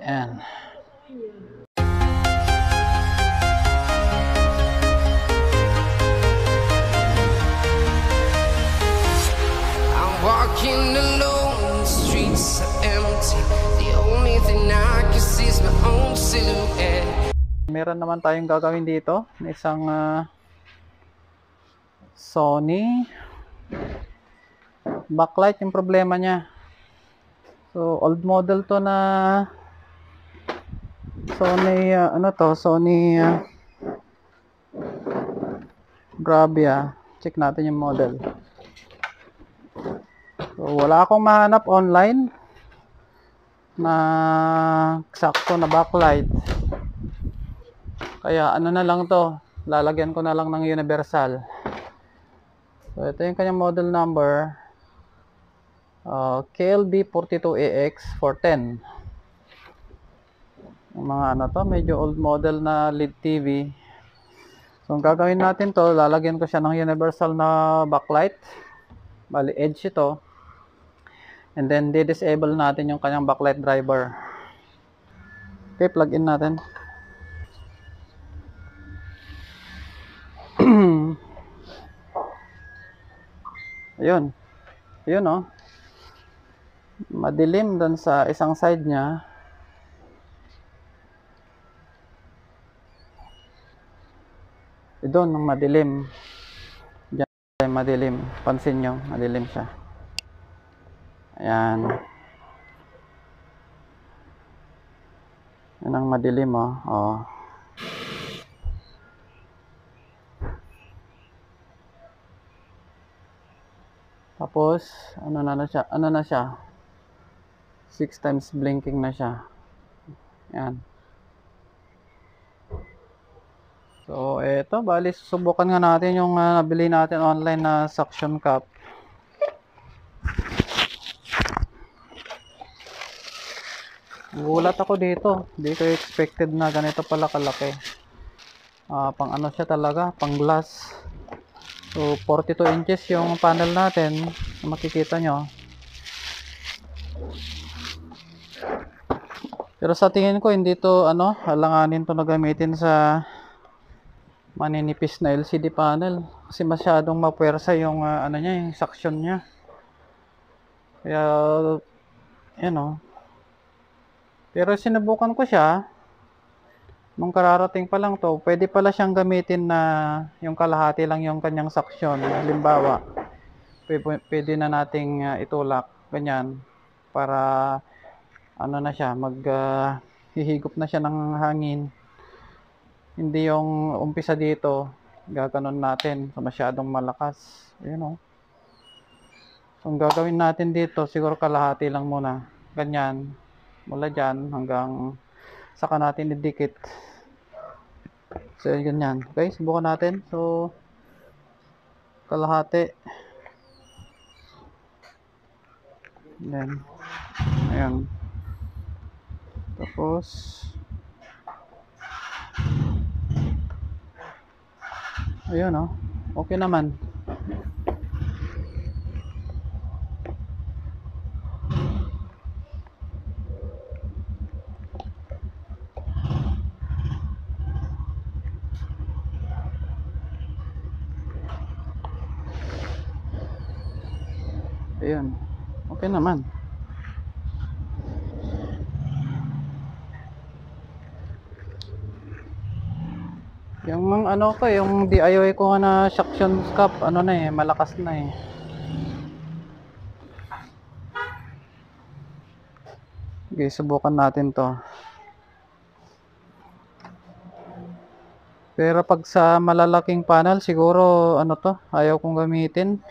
Ayan. I'm walking alone, the streets are empty. The only thing I can see is my own silhouette. Meron naman tayong gagawin dito na isang Sony backlight. Yung problema niya, so old model to na Sony Sony Bravia. Check natin yung model. So wala akong mahanap online na eksakto na backlight, kaya ano na lang to, lalagyan ko na lang ng universal. So ito yung kanyang model number, KLB42AX 410. Yung mga ano to, medyo old model na LED TV. So ang gagawin natin to, lalagyan ko siya ng universal na backlight. Bali edge ito. And then di-disable natin yung kanyang backlight driver. Okay, plug in natin. Ayun. Ayun oh. Madilim doon sa isang side niya. Doon ng madilim. Diyan madilim. Pansin nyo, madilim siya. Ayan. Yan ang madilim oh. Oh. Tapos, ano na siya? 6 times blinking na siya. Ayan. So, eto, bali susubukan nga natin yung nabili natin online na suction cup. Gulat ako dito. Hindi ko expected na ganito pala kalaki. Pang ano siya talaga, pang glass. So, 42 inches yung panel natin. Makikita nyo. Pero sa tingin ko, hindi to, halanganin to na gamitin sa maninipis na LCD panel. Kasi masyadong mapuwersa yung, yung suction niya. Kaya, pero sinubukan ko siya. Nung kararating pa lang to, pwede pala siyang gamitin na yung kalahati lang yung kanyang suction. Halimbawa, pwede na nating itulak, ganyan, para na siya, hihigop na siya ng hangin. Hindi yung umpisa dito, gaganon natin, so masyadong malakas. Ayun oh. So ang gagawin natin dito, siguro kalahati lang muna. Ganyan, mula dyan hanggang saka natin idikit. So ganyan. Okay, subukan natin. So kalahati. Then ayan. Tapos ayun oh. Okay naman. Ayun. Okay naman. Yung yung DIY ko na suction cup, malakas na eh. Okay, subukan natin to. Pero pag sa malalaking panel, siguro ayaw kong gamitin.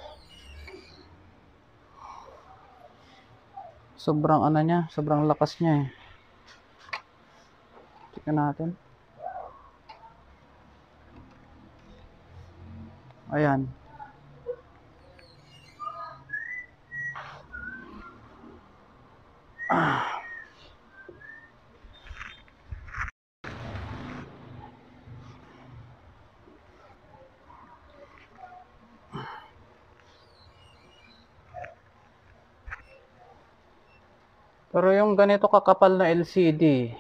Sobrang sobrang lakas niya eh. Tingnan natin. Ayan. Pero yung ganito kakapal na LCD,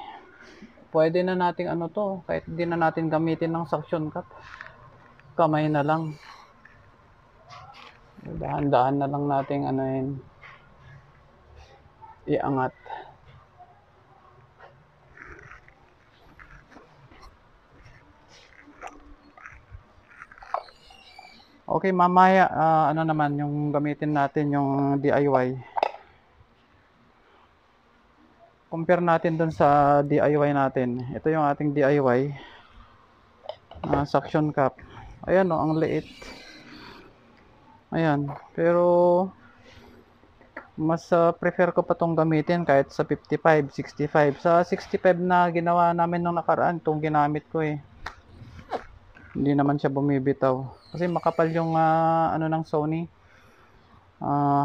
pwede na nating ano to, kahit hindi na natin gamitin ng suction cup. Kamay na lang. Dahan-dahan na lang nating ano yun, iangat. Okay, mamaya ano naman yung gamitin natin yung DIY. Compare natin dun sa DIY natin. Ito yung ating DIY suction cup. Ayan o, ang liit. Ayan, pero mas prefer ko pa tong gamitin kahit sa 55, 65. Sa 65 na ginawa namin nung nakaraan, itong ginamit ko eh. Hindi naman siya bumibitaw. Kasi makapal yung ano ng Sony.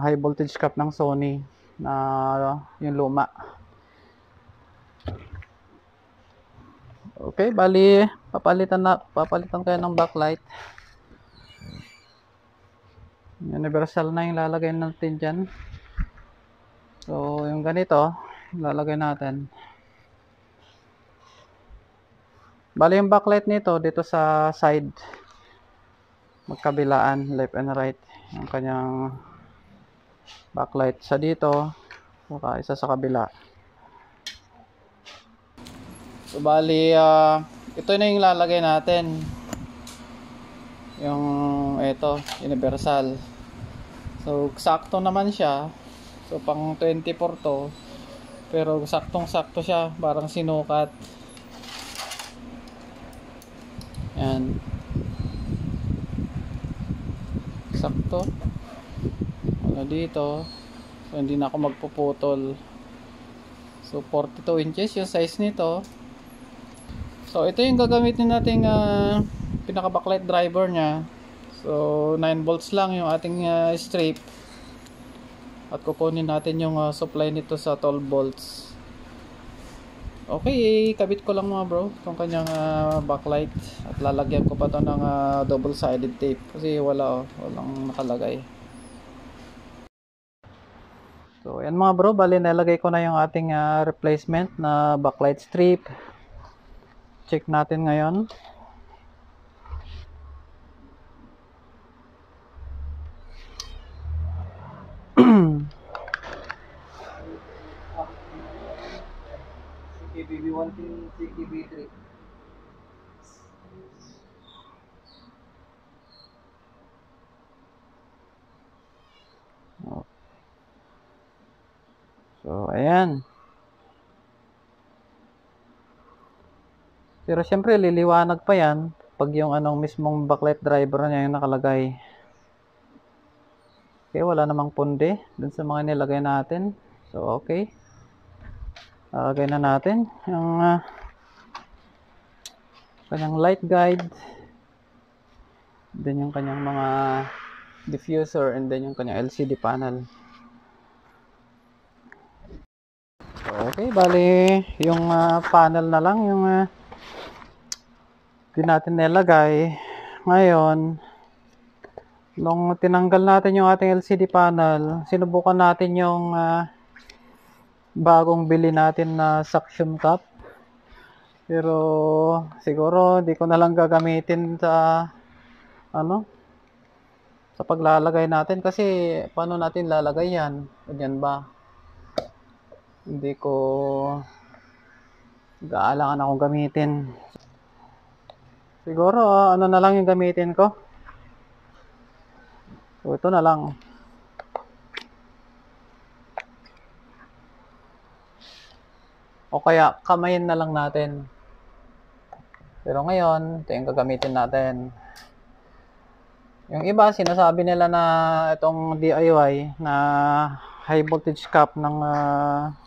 High voltage cap ng Sony na yung luma. Okay, bali papalitan kayo ng backlight. Universal na yung lalagay natin dyan. So, yung ganito, lalagay natin. Bali yung backlight nito dito sa side, magkabilaan, left and right, yung kanyang backlight sa dito, saka isa sa kabila. So bali ito na yung lalagay natin, yung ito universal. So sakto naman siya, so pang 24 to, pero saktong sakto siya, parang sinukat. Yan. Sakto. Ano dito. So, hindi na ako magpuputol. So, 42 inches yung size nito. So, ito yung gagamitin nating pinaka-backlight driver nya. So, 9 volts lang yung ating strip. At kukunin natin yung supply nito sa 12 volts. Okay, kabit ko lang mga bro itong kanyang backlight at lalagyan ko pa to ng double-sided tape kasi walang nakalagay. So yan mga bro, bali nalagay ko na yung ating replacement na backlight strip. Check natin ngayon. CKBB1 to CKB3. So, ayan. Pero syempre, liliwanag pa yan pag yung anong mismong backlight driver niya yung nakalagay. Okay, wala namang punde dun sa mga nilagay natin. So, okay. Lagay na natin yung kanyang light guide, then yung kanyang mga diffuser, and then yung kanyang LCD panel. So, okay, bali yung panel na lang yung di natin nilagay. Ngayon, nung tinanggal natin yung ating LCD panel, sinubukan natin yung bagong bili natin na suction cup. Pero siguro hindi ko na lang gagamitin sa sa paglalagay natin kasi paano natin lalagay yan? Ganyan ba? Hindi ko gaalangan akong gamitin. Siguro ano na lang yung gamitin ko. So ito na lang. O kaya kamayin na lang natin. Pero ngayon, ito yung gagamitin natin. Yung iba, sinasabi nila na itong DIY na high voltage cap ng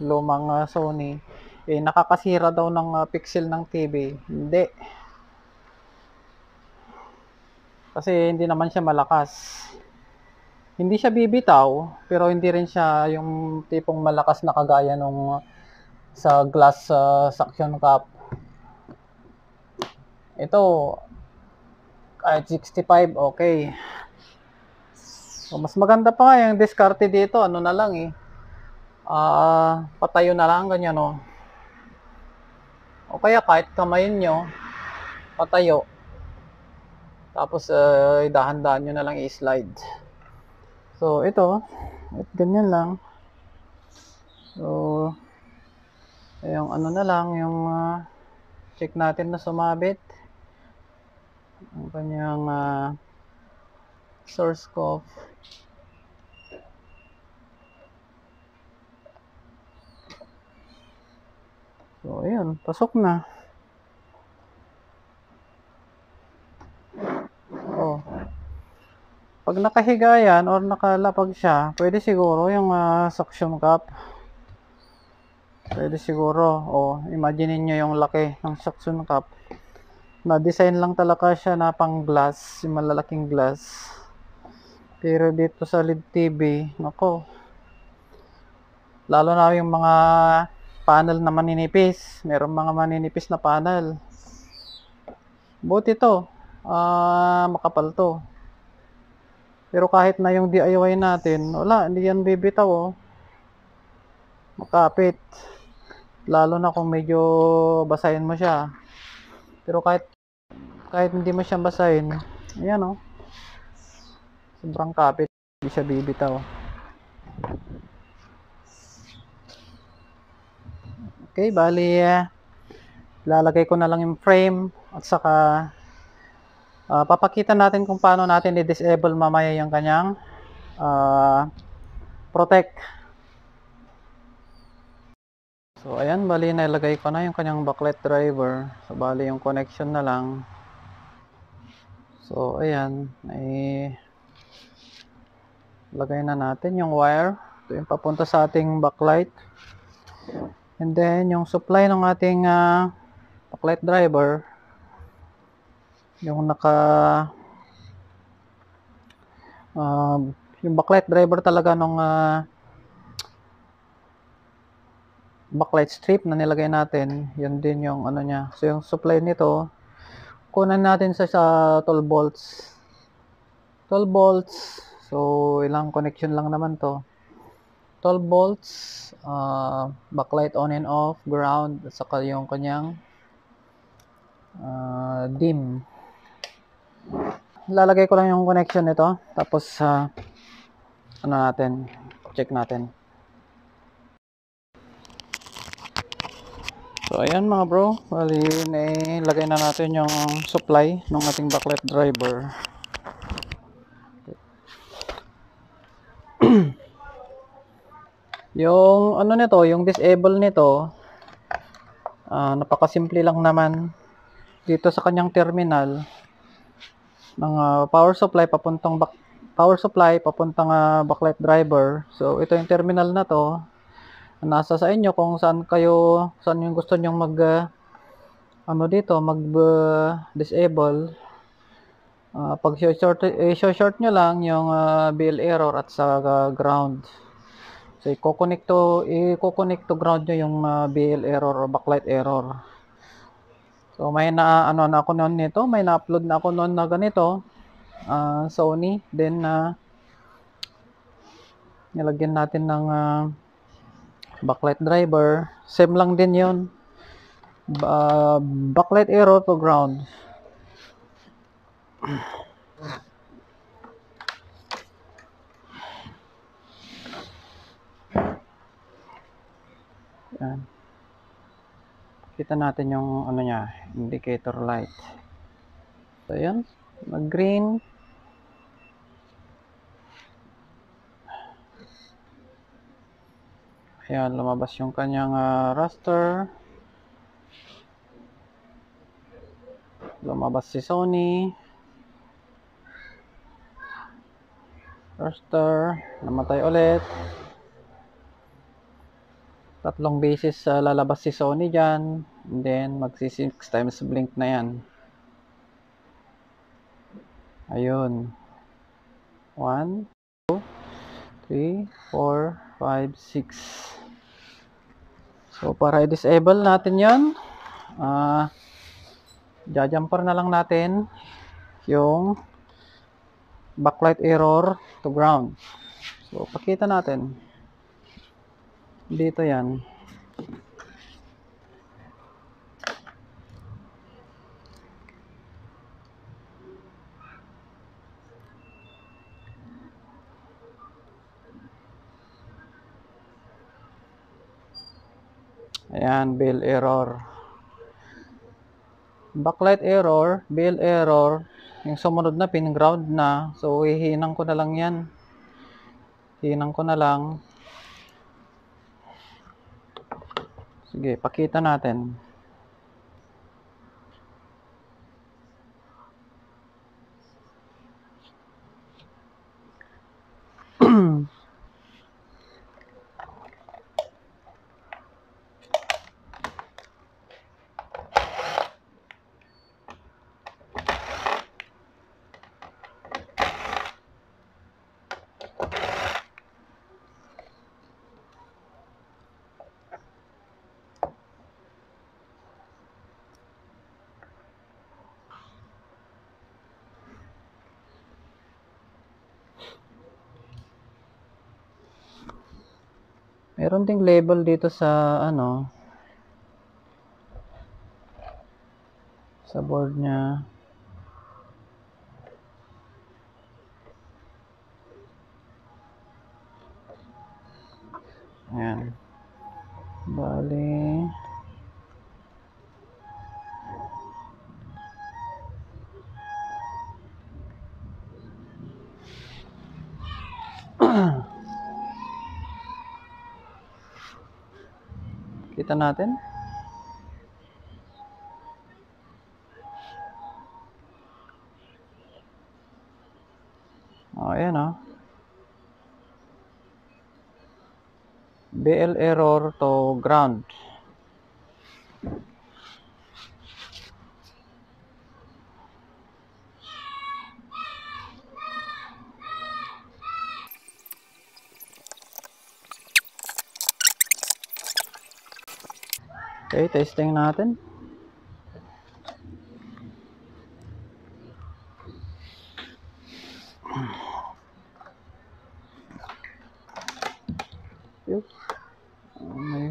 lumang Sony, nakakasira daw ng pixel ng TV. Hindi. Kasi hindi naman siya malakas. Hindi siya bibitaw, pero hindi rin siya yung tipong malakas na kagaya nung sa glass suction cup. Ito, kahit 65, okay. So, mas maganda pa nga yung diskarte dito. Ano na lang patayo na lang, ganyan o. O kaya kahit kamayin nyo, patayo. Tapos, dahan-dahan nyo na lang i-slide. So, ito, ganyan lang. So, yung ano na lang, yung check natin na sumabit. Ang kanyang source cuff. So, ayun, pasok na. Oh. Pag nakahiga yan or nakalapag siya, pwede siguro yung suction cup. Pwede siguro. Oh, imagine niyo yung laki ng suction cup. Na-design lang talaga siya na pang glass, yung malalaking glass. Pero dito sa LED TV, nako. Lalo na yung mga panel na maninipis. Merong mga maninipis na panel. Buti to. Makapal to. Pero kahit na yung DIY natin, wala, hindi yan bibitaw oh. Makapit. Lalo na kung medyo basahin mo siya. Pero kahit hindi mo siya basahin, ayan oh. Sobrang kapit, hindi siya bibitaw. Okay, bali lalagay ko na lang yung frame at saka papakita natin kung paano natin i-disable mamaya yung kanyang protect. So ayan, bali nilagay ko na yung kanyang backlight driver. So bali yung connection na lang. So ayan, lagay na natin yung wire. Ito yung papunta sa ating backlight. And then yung supply ng ating backlight driver, yung yung backlight driver talaga nung backlight strip na nilagay natin, yun din yung ano niya. So yung supply nito, kunan natin sa 12 volts. 12 volts. So ilang connection lang naman to. 12 volts, backlight on and off, ground, at saka yung kanyang dim. Lalagay ko lang yung connection nito, tapos ano natin, check natin. So ayan mga bro, bali nilagay na natin yung supply ng ating backlight driver. Yung ano nito, yung disable nito, napakasimple lang naman. Dito sa kanyang terminal ng power supply papuntang backlight driver. So ito yung terminal na to. Nasa sa inyo kung saan yung gusto nyong mag disable. Pag short nyo lang yung BL error at sa ground. So i-coconnect to ground nyo yung BL error o backlight error. So may na-ano na ako noon nito, may na-upload na ako noon na ganito, Sony. Then nilagyan natin ng backlight driver. Same lang din 'yon. Backlight error to ground. Yan. Kita natin yung ano niya, indicator light. So yan, mag-green. Ayan, lumabas yung kanyang raster. Lumabas si Sony. Raster, namatay ulit. 3 beses lalabas si Sony dyan. And then magsi 6 times blink na yan. Ayun. 1, 2, 3, 4, 5, 6. So para i-disable natin yan, jumper na lang natin yung backlight error to ground. So pakita natin. Dito yan. Ayan, bail error. Backlight error, bail error. Yung sumunod na, pin-ground na. So, hihinang ko na lang yan. Hinang ko na lang. Sige, pakita natin. Meron ding label dito sa ano, sa board niya. Ayan. Bali. Kita natin. Oh, ayan oh. BL error to ground. Okay, testing natin. Yup. Okay.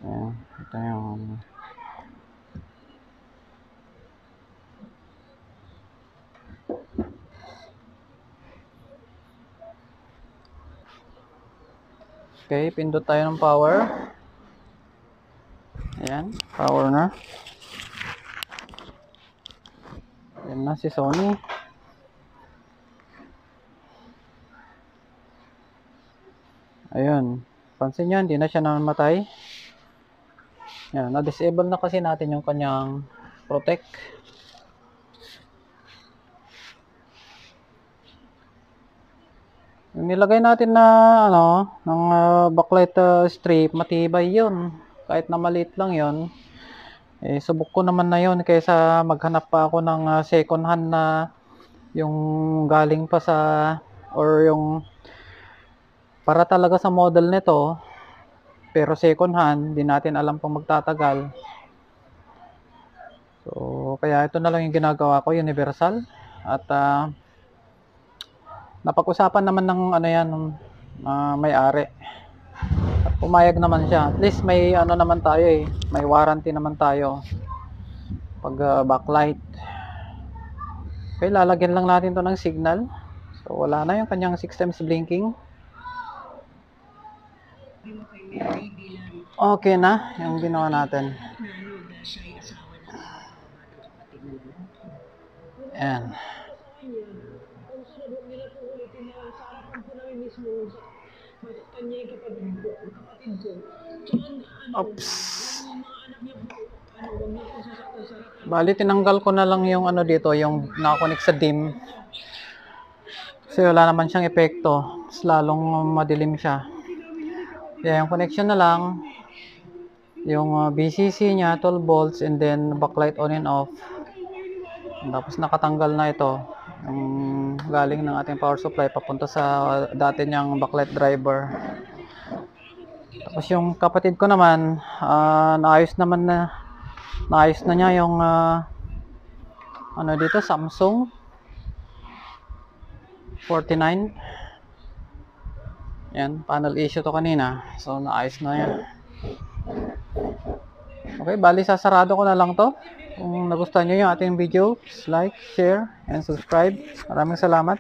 Ayan, ito yung okay, pindot tayo ng power. Ayan, power na. Ayan na si Sony. Ayun. Pansin nyo, hindi na siya namatay. Ayan, na-disable na kasi natin yung kanyang protect. Yung nilagay natin na ano, ng backlight strip, matibay yun. Kahit na maliit lang yun. Eh, subok ko naman na yun kaysa maghanap pa ako ng second hand na yung galing pa sa or yung para talaga sa model nito pero second hand, di natin alam pang magtatagal. So, kaya ito na lang yung ginagawa ko, universal. At napag-usapan naman ng ano yan, may-ari. At pumayag naman siya. At least may ano naman tayo eh, may warranty naman tayo pag backlight. Okay, lalagyan lang natin to ng signal. So, wala na yung kanyang 6 times blinking. Okay na yung ginawa natin. Ayan. Oops. Bali, tinanggal ko na lang yung ano dito, yung nakakonect sa DIM. Kasi wala naman siyang epekto. Mas lalong madilim siya. Kaya yung connection na lang, yung BCC niya, 12 volts, and then backlight on and off. Tapos nakatanggal na ito. Yung galing ng ating power supply papunta sa dati niyang backlight driver. Tapos yung kapatid ko naman, naayos na niya yung ano dito, Samsung. 49. Yan, panel issue to kanina. So, naayos na yan. Okay, bali sasarado ko na lang to. Kung nagustuhan nyo yung ating video, please like, share, and subscribe. Maraming salamat.